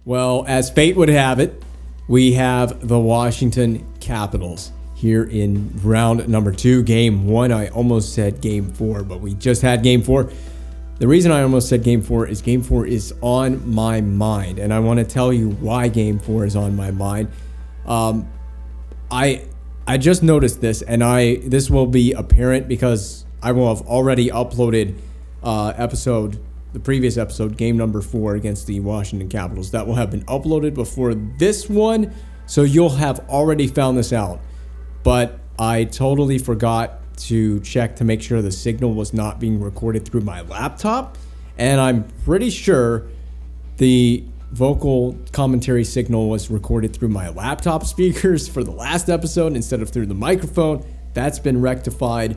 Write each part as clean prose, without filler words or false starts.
Well, as fate would have it, we have the Washington Capitals here in round number 2, game 1. I almost said game 4, but we just had game 4. The reason I almost said game 4 is on my mind, and I want to tell you why game 4 is on my mind. I just noticed this, and this will be apparent because I will have already uploaded the previous episode, game number 4 against the Washington Capitals. That will have been uploaded before this one, so you'll have already found this out. But I totally forgot to check to make sure the signal was not being recorded through my laptop, and I'm pretty sure the vocal commentary signal was recorded through my laptop speakers for the last episode instead of through the microphone. That's been rectified,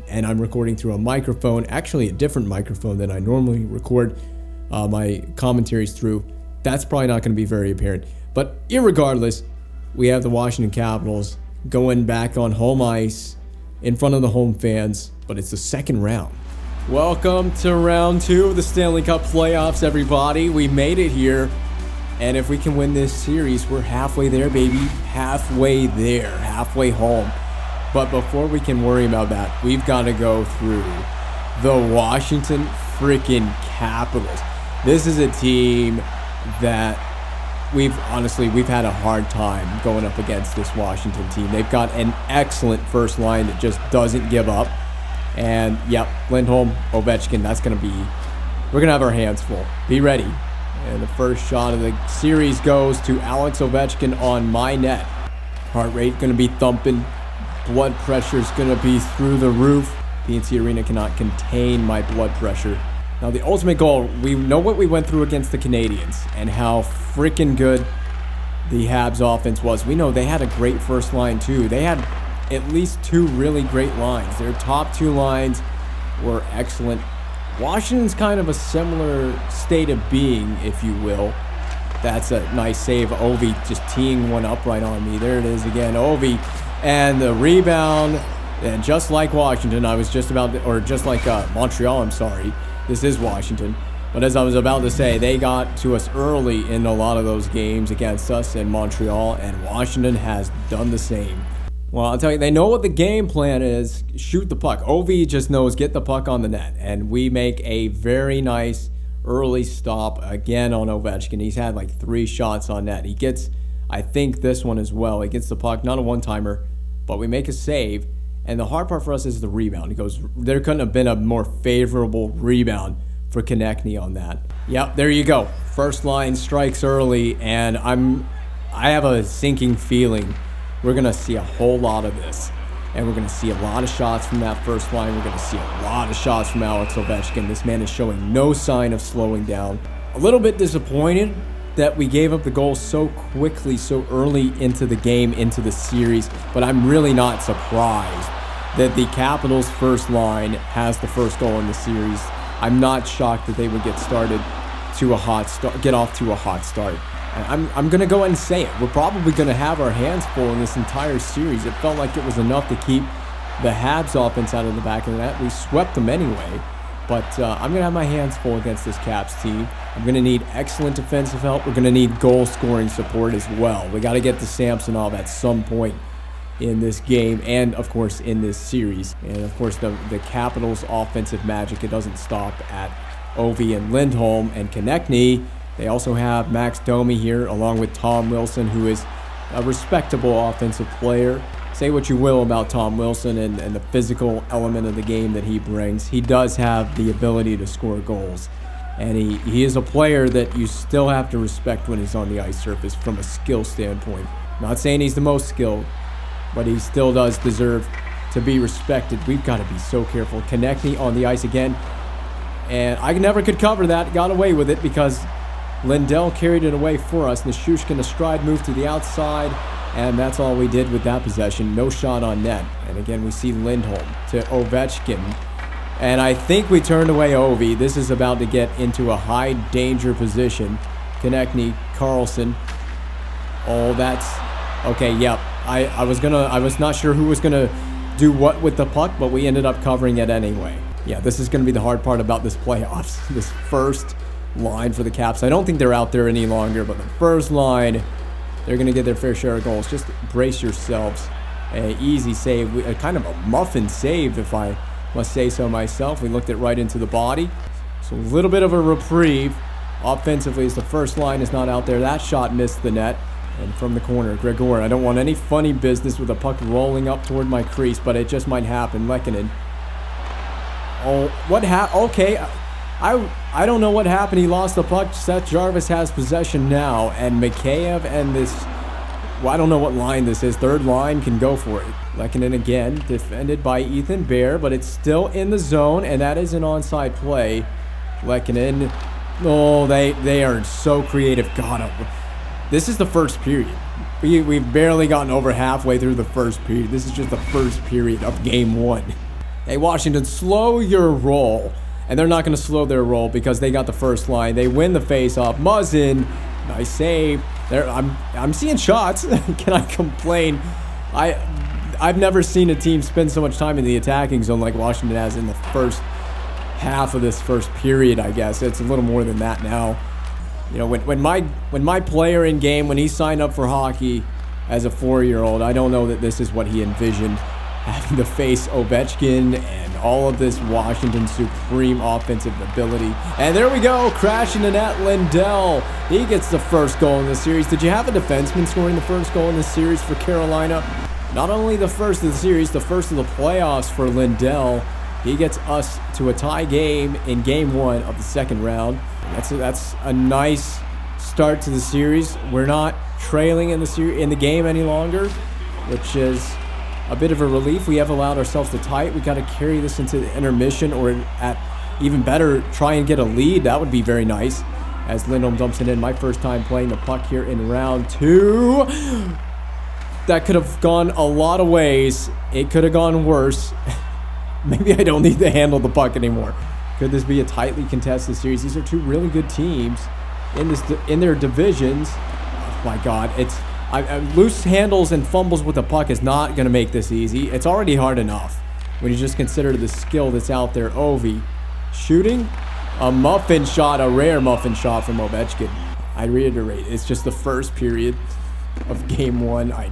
and I'm recording through a microphone, actually a different microphone than I normally record my commentaries through. That's probably not going to be very apparent, but irregardless, we have the Washington Capitals going back on home ice in front of the home fans, but it's the second round. Welcome to round 2 of the Stanley Cup playoffs, everybody. We made it here, and if we can win this series, we're halfway there, baby. Halfway there, halfway home. But before we can worry about that, we've got to go through the Washington freaking Capitals. This is a team that we've had a hard time going up against this Washington team. They've got an excellent first line that just doesn't give up. And yep, Lindholm, Ovechkin, we're going to have our hands full. Be ready. And the first shot of the series goes to Alex Ovechkin on my net. Heart rate going to be thumping. Blood pressure is going to be through the roof. PNC Arena cannot contain my blood pressure. Now, the ultimate goal, we know what we went through against the Canadiens and how freaking good the Habs offense was. We know they had a great first line, too. They had at least 2 really great lines. Their top 2 lines were excellent. Washington's kind of a similar state of being, if you will. That's a nice save. Ovi just teeing one up right on me. There it is again. Ovi. And the rebound. And just like Washington, just like Montreal, I'm sorry. This is Washington. But as I was about to say, they got to us early in a lot of those games against us in Montreal, and Washington has done the same. Well, I'll tell you, they know what the game plan is. Shoot the puck. Ovi just knows get the puck on the net. And we make a very nice early stop again on Ovechkin. He's had like 3 shots on net. He gets, I think, this one as well. He gets the puck, not a one-timer, but we make a save. And the hard part for us is the rebound. There couldn't have been a more favorable rebound for Konechny on that. Yep, there you go. First line strikes early, and I have a sinking feeling we're going to see a whole lot of this. And we're going to see a lot of shots from that first line. We're going to see a lot of shots from Alex Ovechkin. This man is showing no sign of slowing down. A little bit disappointed that we gave up the goal so quickly, so early into the game, into the series. But I'm really not surprised that the Capitals' first line has the first goal in the series. I'm not shocked that they would get off to a hot start. I'm going to go ahead and say it. We're probably going to have our hands full in this entire series. It felt like it was enough to keep the Habs offense out of the back of the net. We swept them anyway. But I'm going to have my hands full against this Caps team. I'm going to need excellent defensive help. We're going to need goal-scoring support as well. We got to get to Samsonov at some point in this game and, of course, in this series. And, of course, the Capitals' offensive magic, it doesn't stop at Ovi and Lindholm and Konechny. They also have Max Domi here, along with Tom Wilson, who is a respectable offensive player. Say what you will about Tom Wilson and the physical element of the game that he brings. He does have the ability to score goals. And he is a player that you still have to respect when he's on the ice surface from a skill standpoint. Not saying he's the most skilled, but he still does deserve to be respected. We've got to be so careful. Konechny on the ice again. And I never could cover that. Got away with it because Lindell carried it away for us. Nishushkin, a stride move to the outside. And that's all we did with that possession. No shot on net. And again, we see Lindholm to Ovechkin. And I think we turned away Ovi. This is about to get into a high danger position. Konechny, Carlson. Oh, that's okay. Yep. I was not sure who was gonna do what with the puck, but we ended up covering it anyway. Yeah, this is gonna be the hard part about this playoffs. This first line for the Caps. I don't think they're out there any longer, but the first line, they're going to get their fair share of goals. Just brace yourselves. An easy save, a kind of a muffin save, if I must say so myself. We looked it right into the body. So a little bit of a reprieve offensively as the first line is not out there. That shot missed the net. And from the corner, Gregor. I don't want any funny business with a puck rolling up toward my crease, but it just might happen. Lehkonen. Oh, what happened? Okay. I don't know what happened. He lost the puck. Seth Jarvis has possession now. And Mikheyev and this, well, I don't know what line this is. Third line can go for it. Lehkonen again, defended by Ethan Bear, but it's still in the zone, and that is an onside play. Lehkonen. Oh, they are so creative. God, this is the first period. We've barely gotten over halfway through the first period. This is just the first period of game one. Hey, Washington, slow your roll. And they're not going to slow their roll because they got the first line. They win the face-off. Muzzin, nice save. I'm seeing shots. Can I complain? I've never seen a team spend so much time in the attacking zone like Washington has in the first half of this first period, I guess. It's a little more than that now. You know, when my player in game, when he signed up for hockey as a 4-year-old, I don't know that this is what he envisioned, having to face Ovechkin and all of this Washington supreme offensive ability. And there we go, crashing the net, Lindell. He gets the first goal in the series. Did you have a defenseman scoring the first goal in the series for Carolina? Not only the first of the series, the first of the playoffs for Lindell. He gets us to a tie game in game one of the second round. That's a nice start to the series. We're not trailing in the game any longer, which is a bit of a relief. We have allowed ourselves to tie it. We got to carry this into the intermission, or at even better, try and get a lead. That would be very nice. As Lindholm dumps it in, my first time playing the puck here in round two. That could have gone a lot of ways. It could have gone worse. Maybe I don't need to handle the puck anymore. Could this be a tightly contested series? These are two really good teams in their divisions. Oh my God, loose handles and fumbles with the puck is not going to make this easy. It's already hard enough when you just consider the skill that's out there. Ovi shooting a muffin shot, a rare muffin shot from Ovechkin. I reiterate, it's just the first period of game one. I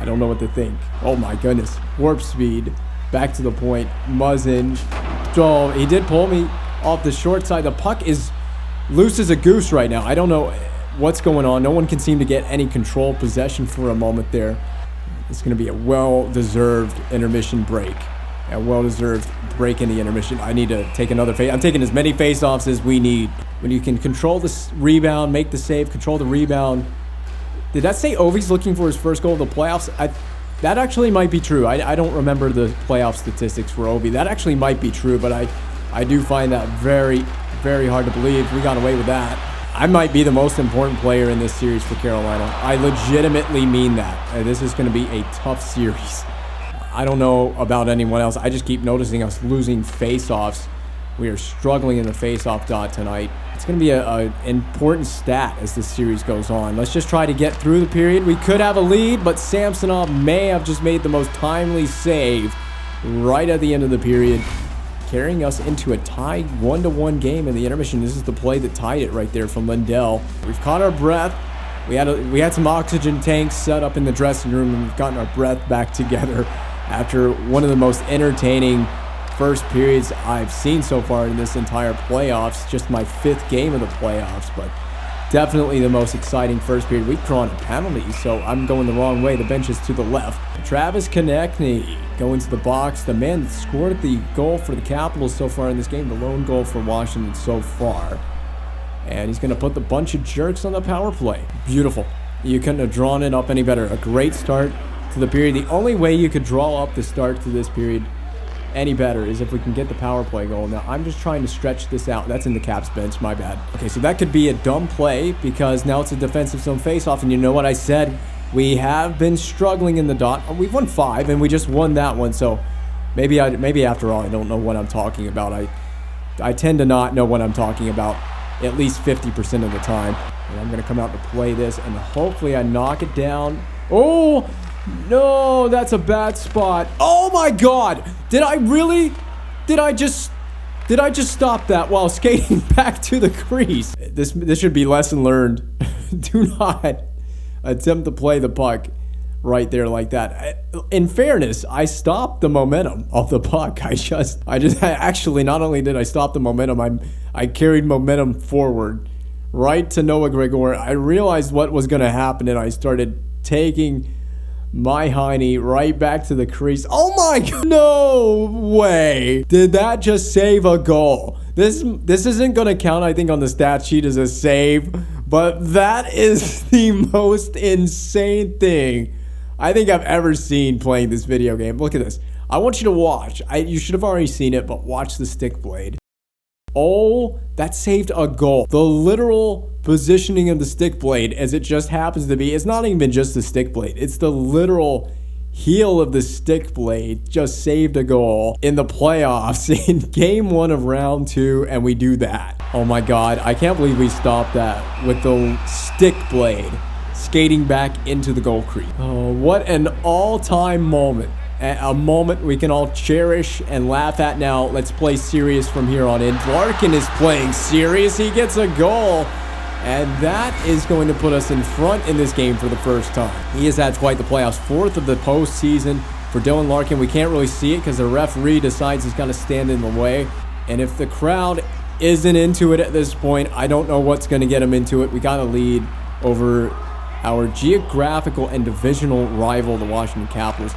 don't know what to think. Oh my goodness, warp speed. Back to the point. Muzzin. Oh, he did pull me off the short side. The puck is loose as a goose right now. I don't know what's going on. No one can seem to get any control possession for a moment there. It's going to be a well-deserved intermission break. A well-deserved break in the intermission. I need to take another face. I'm taking as many face-offs as we need. When you can control this rebound, make the save, control the rebound. Did that say Ovi's looking for his first goal of the playoffs? That actually might be true. I don't remember the playoff statistics for Ovi. That actually might be true, but I do find that very, very hard to believe. We got away with that. I might be the most important player in this series for Carolina. I legitimately mean that. This is going to be a tough series. I don't know about anyone else. I just keep noticing us losing face-offs. We are struggling in the face-off dot tonight. It's going to be an important stat as this series goes on. Let's just try to get through the period. We could have a lead, but Samsonov may have just made the most timely save right at the end of the period, carrying us into a tied 1-1 game in the intermission. This is the play that tied it right there from Lindell. We've caught our breath. We had some oxygen tanks set up in the dressing room, and we've gotten our breath back together after one of the most entertaining first periods I've seen so far in this entire playoffs. Just my 5th game of the playoffs, but definitely the most exciting first period. We've drawn a penalty, so I'm going the wrong way. The bench is to the left. Travis Konechny going to the box. The man that scored the goal for the Capitals so far in this game, the lone goal for Washington so far. And he's going to put the bunch of jerks on the power play. Beautiful. You couldn't have drawn it up any better. A great start to the period. The only way you could draw up the start to this period any better is if we can get the power play goal. Now, I'm just trying to stretch this out. That's in the Caps bench, my bad. Okay, so that could be a dumb play because now it's a defensive zone faceoff, and you know what I said? We have been struggling in the dot. We've won 5, and we just won that one, so maybe after all, I don't know what I'm talking about. I tend to not know what I'm talking about at least 50% of the time. And I'm going to come out to play this, and hopefully I knock it down. Oh! No, that's a bad spot. Oh my God! Did I Did I just stop that while skating back to the crease? This should be lesson learned. Do not attempt to play the puck right there like that. In fairness, I stopped the momentum of the puck. I actually, not only did I stop the momentum, I carried momentum forward right to Noah Gregor. I realized what was going to happen, and I started taking my hiney right back to the crease. Oh my God, no way. Did that just save a goal? This isn't going to count, I think, on the stat sheet as a save, but that is the most insane thing I think I've ever seen playing this video game. Look at this. I want you to watch. You should have already seen it, but watch the stick blade. Oh, that saved a goal. The literal positioning of the stick blade, as it just happens to be, it's not even just the stick blade. It's the literal heel of the stick blade just saved a goal in the playoffs in game 1 of round 2, and we do that. Oh my God, I can't believe we stopped that with the stick blade skating back into the goal crease. Oh, what an all-time moment. A moment we can all cherish and laugh at now. Let's play serious from here on in. Larkin is playing serious. He gets a goal. And that is going to put us in front in this game for the first time. He has had quite the playoffs. 4th of the postseason for Dylan Larkin. We can't really see it because the referee decides he's going to stand in the way. And if the crowd isn't into it at this point, I don't know what's going to get him into it. We got a lead over our geographical and divisional rival, the Washington Capitals.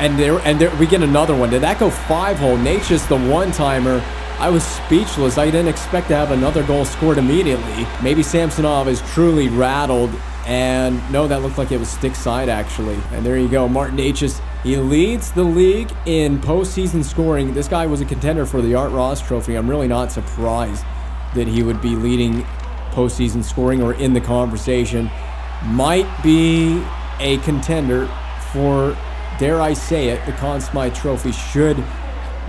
And there we get another one. Did that go 5-hole? Nate's just the one-timer. I was speechless. I didn't expect to have another goal scored immediately. Maybe Samsonov is truly rattled. And no, that looked like it was stick side, actually. And there you go. Martin Necas, he leads the league in postseason scoring. This guy was a contender for the Art Ross Trophy. I'm really not surprised that he would be leading postseason scoring or in the conversation. Might be a contender for, dare I say it, the Conn Smythe Trophy, should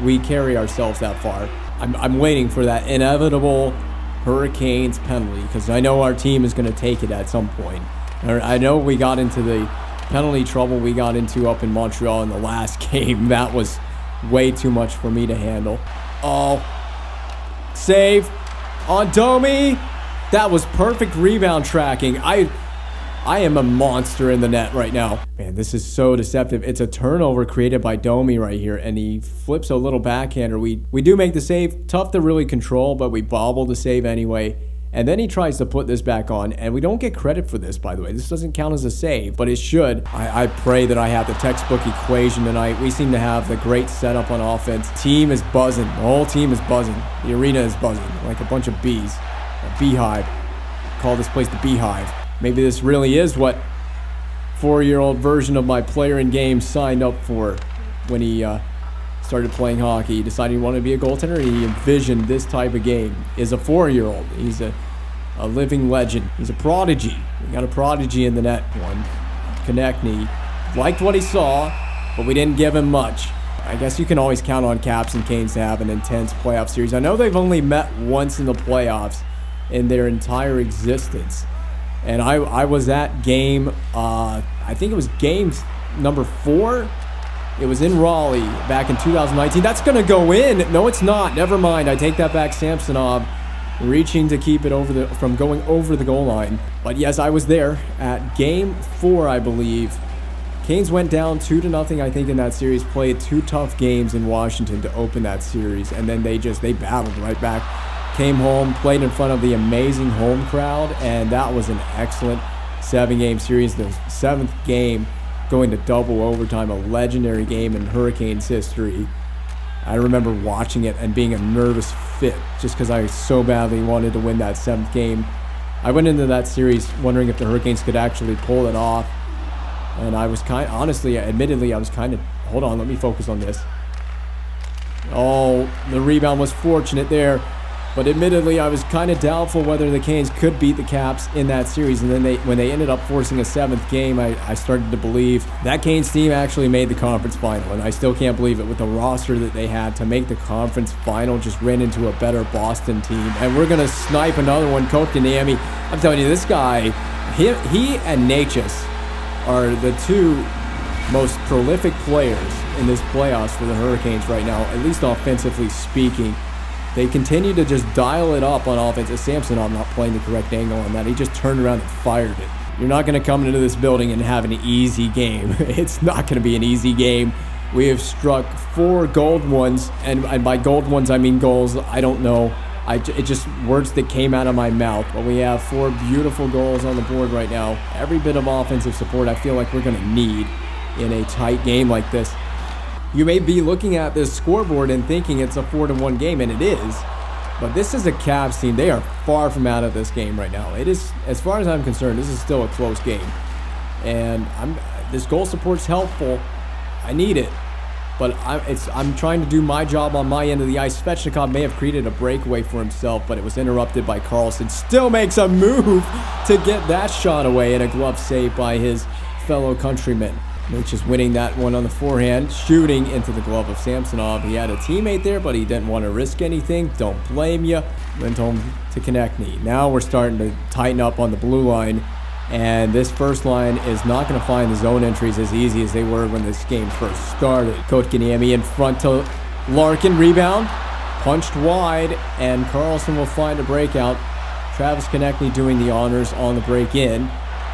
we carry ourselves that far. I'm waiting for that inevitable Hurricanes penalty, because I know our team is going to take it at some point. I know we got into the penalty trouble we got into up in Montreal in the last game. That was way too much for me to handle. Oh, save on Domi. That was perfect rebound tracking. I am a monster in the net right now. Man, this is so deceptive. It's a turnover created by Domi right here, and he flips a little backhander. We do make the save. Tough to really control, but we bobble the save anyway. And then he tries to put this back on, and we don't get credit for this, by the way. This doesn't count as a save, but it should. I pray that I have the textbook equation tonight. We seem to have the great setup on offense. Team is buzzing. The whole team is buzzing. The arena is buzzing like a bunch of bees. A beehive. Call this place the Beehive. Maybe this really is what 4-year-old version of my player in game signed up for when he started playing hockey. He decided he wanted to be a goaltender. He envisioned this type of game. Is a 4-year-old. He's a living legend. He's a prodigy. We got a prodigy in the net. One Konechny liked what he saw, but we didn't give him much. I guess you can always count on Caps and Canes to have an intense playoff series. I know they've only met once in the playoffs in their entire existence. And I was at game, I think it was game number 4. It was in Raleigh back in 2019. That's going to go in. No, it's not. Never mind. I take that back. Samsonov reaching to keep it from going over the goal line. But yes, I was there at game 4, I believe. Canes went down 2-0, I think, in that series. Played 2 tough games in Washington to open that series. And then they battled right back. Came home, played in front of the amazing home crowd, and that was an excellent 7-game series. The 7th game going to double overtime, a legendary game in Hurricanes history. I remember watching it and being a nervous fit just because I so badly wanted to win that 7th game. I went into that series wondering if the Hurricanes could actually pull it off, and I was admittedly, I was kind of, hold on, let me focus on this. Oh, the rebound was fortunate there. But admittedly, I was kind of doubtful whether the Canes could beat the Caps in that series. And then when they ended up forcing a 7th game, I started to believe that Canes team actually made the conference final. And I still can't believe it with the roster that they had to make the conference final. Just ran into a better Boston team. And we're going to snipe another one, Kotkaniemi. I'm telling you, this guy, he and Necas are the 2 most prolific players in this playoffs for the Hurricanes right now, at least offensively speaking. They continue to just dial it up on offense. Samsonov not playing the correct angle on that. He just turned around and fired it. You're not going to come into this building and have an easy game. It's not going to be an easy game. We have struck 4 gold ones, and by gold ones I mean goals. I don't know. It just words that came out of my mouth. But we have 4 beautiful goals on the board right now. Every bit of offensive support I feel like we're going to need in a tight game like this. You may be looking at this scoreboard and thinking it's a 4-1 game, and it is. But this is a Cavs team. They are far from out of this game right now. It is, as far as I'm concerned, this is still a close game. And this goal support's helpful. I need it. But I'm trying to do my job on my end of the ice. Svechnikov may have created a breakaway for himself, but it was interrupted by Karlsson. Still makes a move to get that shot away, and a glove save by his fellow countryman. Mitch is winning that one on the forehand, shooting into the glove of Samsonov. He had a teammate there, but he didn't want to risk anything. Don't blame you. Went home to Konechny. Now we're starting to tighten up on the blue line. And this first line is not going to find the zone entries as easy as they were when this game first started. Kotkaniemi in front to Larkin. Rebound. Punched wide. And Karlsson will find a breakout. Travis Konechny doing the honors on the break-in.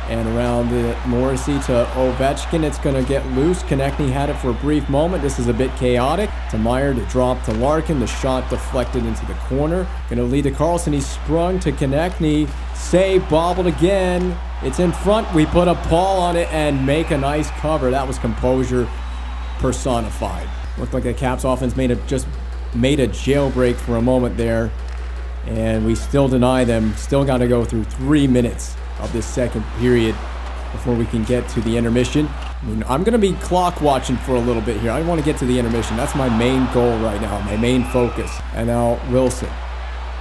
And around the Morrissey to Ovechkin. It's going to get loose. Konechny had it for a brief moment. This is a bit chaotic. To Meyer to drop to Larkin. The shot deflected into the corner. Going to lead to Karlsson. He sprung to Konechny. Save, bobbled again. It's in front. We put a paw on it and make a nice cover. That was composure personified. Looked like the Caps offense just made a jailbreak for a moment there. And we still deny them. Still got to go through 3 minutes of this second period before we can get to the intermission. I'm going to be clock watching for a little bit here. I want to get to the intermission. That's my main goal right now, my main focus. And now Wilson.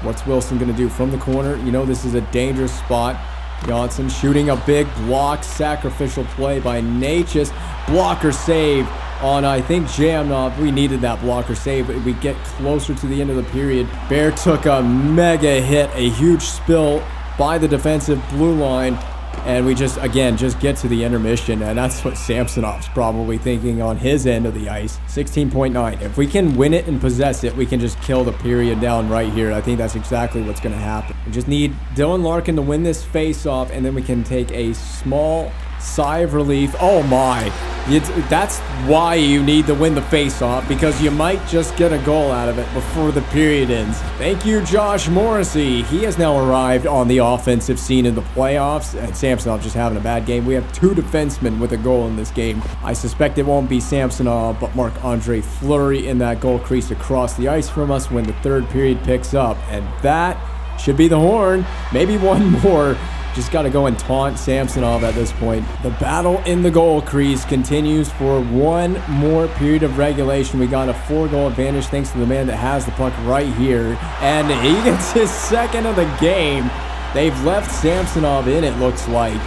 What's Wilson going to do from the corner? You know this is a dangerous spot. Johnson shooting a big block, sacrificial play by Natchez. Blocker save on, I think, Jamnov. We needed that blocker save, but we get closer to the end of the period. Bear took a mega hit, a huge spill by the defensive blue line, and we just get to the intermission, and that's what Samsonov's probably thinking on his end of the ice. 16.9. If we can win it and possess it, we can just kill the period down right here. I think that's exactly what's going to happen. We just need Dylan Larkin to win this face-off, and then we can take a small sigh of relief. Oh my. That's why you need to win the face-off, because you might just get a goal out of it before the period ends. Thank you, Josh Morrissey. He has now arrived on the offensive scene in the playoffs, and Samsonov just having a bad game. We have 2 defensemen with a goal in this game. I suspect it won't be Samsonov, but Marc-Andre Fleury in that goal crease across the ice from us when the third period picks up, and that should be the horn. Maybe one more. Just got to go and taunt Samsonov at this point. The battle in the goal crease continues for one more period of regulation. We got a 4-goal advantage thanks to the man that has the puck right here. And he gets his second of the game. They've left Samsonov in, it looks like.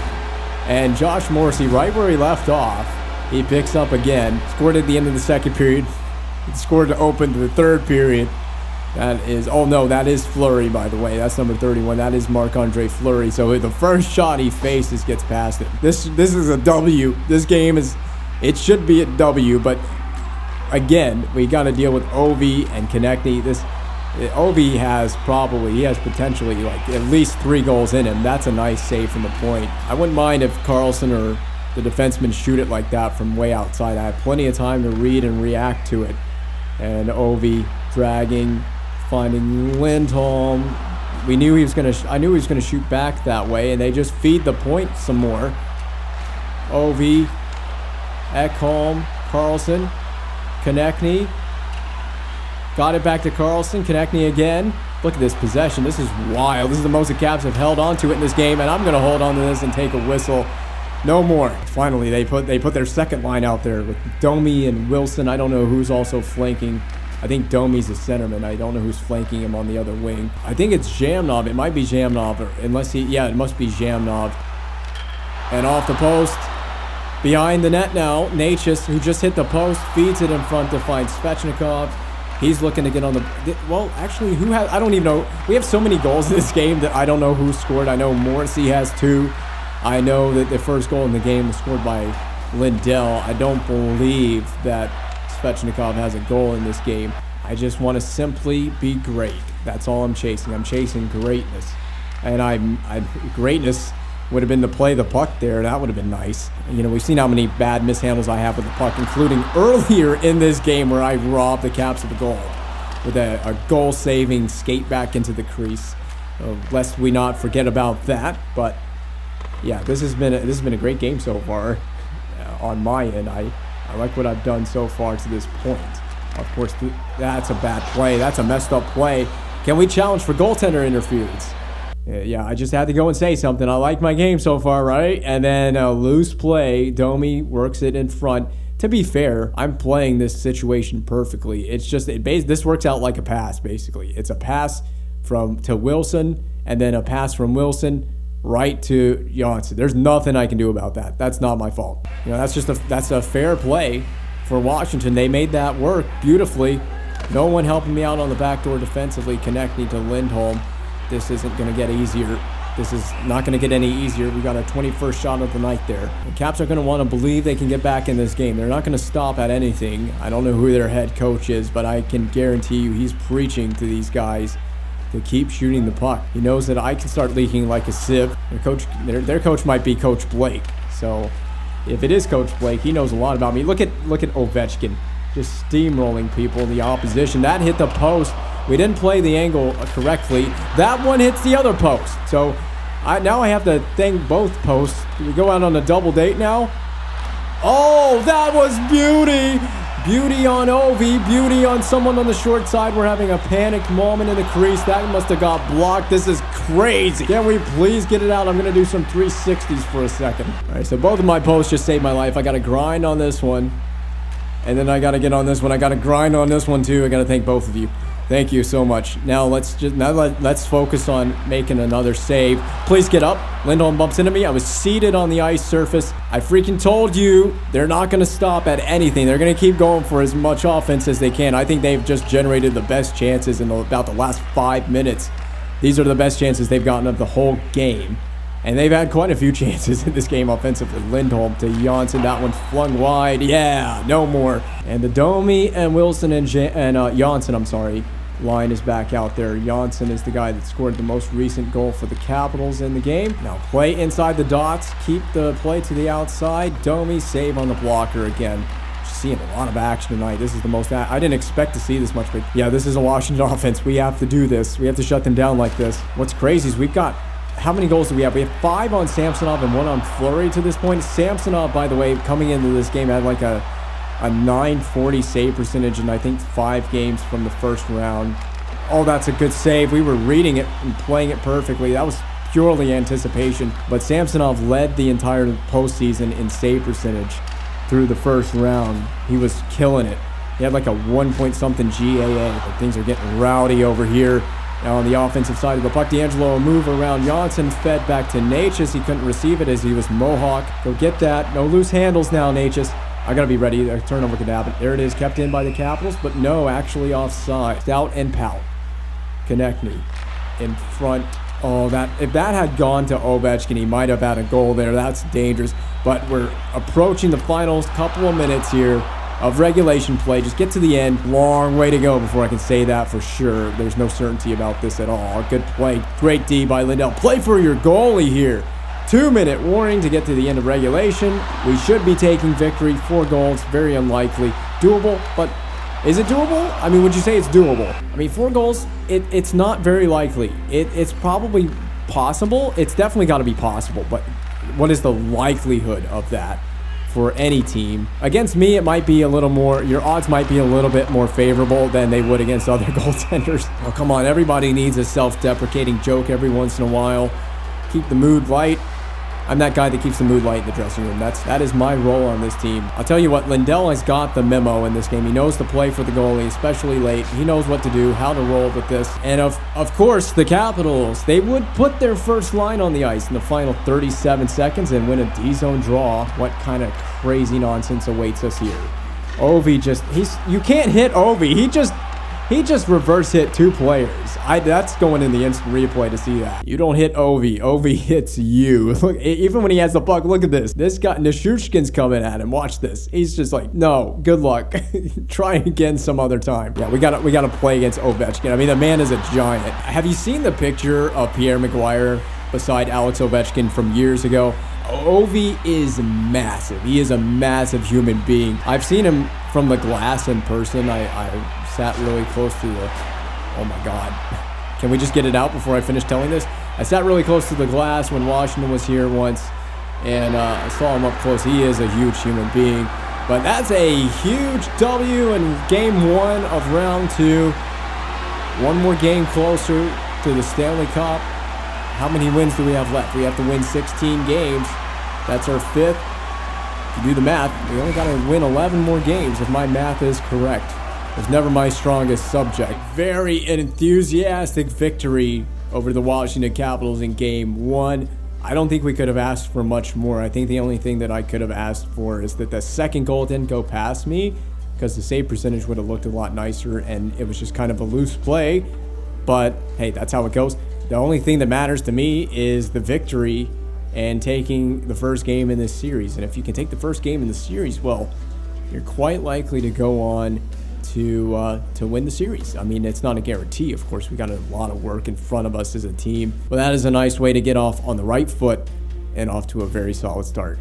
And Josh Morrissey, right where he left off, he picks up again. Scored at the end of the second period. He scored to open the third period. That is Fleury, by the way. That's number 31. That is Marc-Andre Fleury. So the first shot he faces gets past him. This is a W. This game it should be a W, but again, we got to deal with Ovi and Konechny. Ovi has potentially like at least 3 goals in him. That's a nice save from the point. I wouldn't mind if Karlsson or the defenseman shoot it like that from way outside. I have plenty of time to read and react to it. And Ovi dragging, finding Lindholm. I knew he was gonna shoot back that way, and they just feed the point some more. Ovi, Ekholm, Karlsson, Konechny. Got it back to Karlsson. Konechny again. Look at this possession. This is wild. This is the most the Caps have held on to it in this game, and I'm gonna hold on to this and take a whistle. No more. Finally, they put their second line out there with Domi and Wilson. I don't know who's also flanking. I think Domi's a centerman. I don't know who's flanking him on the other wing. I think it's Jamnov. It might be Jamnov, it must be Jamnov. And off the post, behind the net now, Natchez, who just hit the post, feeds it in front to find Svechnikov. He's looking to get on the... Well, actually, I don't even know. We have so many goals in this game that I don't know who scored. I know Morrissey has 2. I know that the first goal in the game was scored by Lindell. I don't believe that Svechnikov has a goal in this game. I just want to simply be great. That's all I'm chasing. I'm chasing greatness. And greatness would have been to play the puck there. That would have been nice. You know, we've seen how many bad mishandles I have with the puck, including earlier in this game where I robbed the Caps of the goal with a goal-saving skate back into the crease. Lest we not forget about that. But yeah, this has been a great game so far on my end. I like what I've done so far to this point. Of course, that's a bad play. That's a messed up play. Can we challenge for goaltender interference? Yeah, I just had to go and say something. I like my game so far, right? And then a loose play. Domi works it in front. To be fair, I'm playing this situation perfectly. It's just this works out like a pass, basically. It's a pass to Wilson, and then a pass from Wilson right to Janssen. There's nothing I can do about that. That's not my fault. You know, that's a fair play for Washington. They made that work beautifully. No one helping me out on the backdoor defensively, connecting to Lindholm. This isn't going to get easier. This is not going to get any easier. We got a 21st shot of the night there. The Caps are going to want to believe they can get back in this game. They're not going to stop at anything. I don't know who their head coach is, but I can guarantee you he's preaching to these guys to keep shooting the puck. He knows that I can start leaking like a sieve. Their coach might be Coach Blake. So if it is Coach Blake, he knows a lot about me. Look at Ovechkin just steamrolling people in the opposition. That hit the post. We didn't play the angle correctly. That one hits the other post. So now I have to thank both posts. We go out on a double date now. Oh, that was beauty. Beauty on Ovi. Beauty on someone on the short side. We're having a panic moment in the crease. That must have got blocked. This is crazy. Can we please get it out? I'm going to do some 360s for a second. All right, so both of my posts just saved my life. I got to grind on this one. And then I got to get on this one. I got to grind on this one too. I got to thank both of you. Thank you so much. Now let's focus on making another save. Please get up. Lindholm bumps into me. I was seated on the ice surface. I freaking told you they're not going to stop at anything. They're going to keep going for as much offense as they can. I think they've just generated the best chances in about the last 5 minutes. These are the best chances they've gotten of the whole game. And they've had quite a few chances in this game offensively. Lindholm to Janssen. That one flung wide. Yeah, no more. And the Domi and Wilson and Janssen, line is back out there. Janssen is the guy that scored the most recent goal for the Capitals in the game. Now play inside the dots. Keep the play to the outside. Domi save on the blocker again. Seeing a lot of action tonight. This is the most. I didn't expect to see this much, but yeah, this is a Washington offense. We have to do this. We have to shut them down like this. What's crazy is we've got. How many goals do we have? We have 5 on Samsonov and 1 on Fleury to this point. Samsonov, by the way, coming into this game had like a 940 save percentage in I think 5 games from the first round. Oh, that's a good save. We were reading it and playing it perfectly. That was purely anticipation. But Samsonov led the entire postseason in save percentage through the first round. He was killing it. He had like a 1-point-something GAA. But things are getting rowdy over here. Now on the offensive side of the puck, D'Angelo a move around Janssen, fed back to Natchez. He couldn't receive it as he was Mohawk. Go get that. No loose handles now, Natchez. I got to be ready. A turnover could happen. There it is, kept in by the Capitals, but no, actually offside. Stout and Pout. Konechny in front. Oh, if that had gone to Ovechkin, he might have had a goal there. That's dangerous. But we're approaching the final couple of minutes here of regulation play. Just get to the end. Long way to go before I can say that for sure. There's no certainty about this at all. Good play. Great D by Lindell. Play for your goalie here. 2-minute warning to get to the end of regulation. We should be taking victory. 4 goals. Very unlikely. Doable, but is it doable? I mean, would you say it's doable? I mean, 4 goals, it's not very likely. It's probably possible. It's definitely got to be possible, but what is the likelihood of that? For any team. Against me, it might be a little more, your odds might be a little bit more favorable than they would against other goaltenders. Oh, come on, everybody needs a self-deprecating joke every once in a while. Keep the mood light. I'm that guy that keeps the mood light in the dressing room. That is my role on this team. I'll tell you what, Lindell has got the memo in this game. He knows to play for the goalie, especially late. He knows what to do, how to roll with this. And of course, the Capitals, they would put their first line on the ice in the final 37 seconds and win a D-zone draw. What kind of crazy nonsense awaits us here? Ovi you can't hit Ovi. He just reverse hit 2 players. That's going in the instant replay to see that. You don't hit Ovi. Ovi hits you. Look, even when he has the puck, look at this. This guy, Nishushkin's coming at him. Watch this. He's just like, no, good luck. Try again some other time. Yeah, we gotta play against Ovechkin. I mean, the man is a giant. Have you seen the picture of Pierre McGuire beside Alex Ovechkin from years ago? Ovi is massive. He is a massive human being. I've seen him from the glass in person. I sat really close to the... Oh my God. Can we just get it out before I finish telling this? I sat really close to the glass when Washington was here once, and I saw him up close. He is a huge human being. But that's a huge W in Game 1 of Round 2. One more game closer to the Stanley Cup. How many wins do we have left? We have to win 16 games. That's our 5th. If you do the math, we only got to win 11 more games if my math is correct. It's never my strongest subject. Very enthusiastic victory over the Washington Capitals in Game 1. I don't think we could have asked for much more. I think the only thing that I could have asked for is that the second goal didn't go past me, because the save percentage would have looked a lot nicer, and it was just kind of a loose play. But hey, that's how it goes. The only thing that matters to me is the victory and taking the first game in this series. And if you can take the first game in the series, well, you're quite likely to go on to win the series. I mean, it's not a guarantee. Of course, we got a lot of work in front of us as a team. But that is a nice way to get off on the right foot and off to a very solid start.